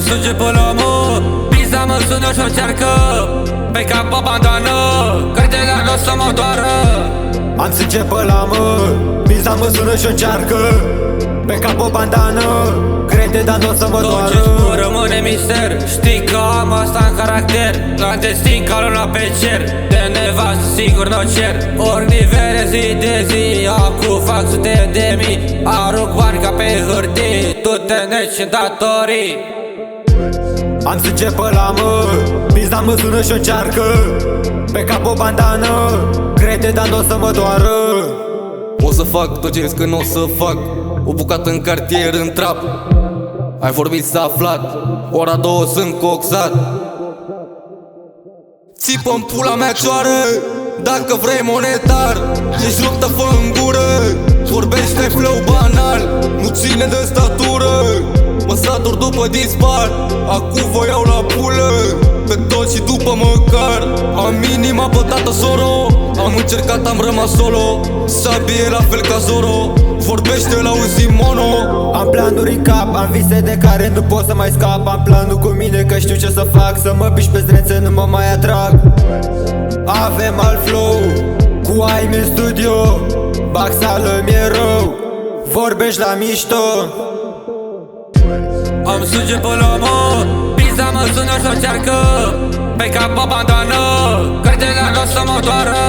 sânge pe la mă, pizza mă sună și-o cearcă. Pe cap o bandană, crede că n-o să mă doară. Am sânge pe la mă, pizza mă sună și-o cearcă. Pe cap o bandană, crede dar n-o să mă Tot doară. ce spun rămâne mister, știi că am asta în caracter. Clandestin ca luna pe cer, de nevastă sigur n-o cer. Ori nivele zi de zi, acum fac sute de mii. Arunc bani ca pe hârtii, tu te neci în datorii. Am sânge pe la mă, pizza mă sună și-o cearcă. Pe cap o bandană, crede dar n-o să mă doară. O să fac tot ce zici că n-o să fac. O bucată în cartier, în trap. Ai vorbit, s-a aflat. Ora 2 sunt coxat. Țipă-n pula mea cioară. Dacă vrei monetar, ești ruptă, fă în gură. Vorbește flow banal, nu ține de statură. Mă satur după dispar, acum vă iau la pulă. Pe toți și după măcar. Am inima pe tată soro. Am încercat, am rămas solo. Sabie la fel ca Zoro. Vorbește la uzi mono. Am planuri în cap, am vise de care nu pot să mai scap. Am planul cu mine că știu ce să fac. Să mă piși pe zdrențe, nu mă mai atrag. Avem alt flow, cu ai în studio. Bag sală, mi-e rău, vorbești la mișto. Am sânge pe la mă, pizza mă sună și-o cearcă. Pe cap o bandană, crede că n-o să mă doară.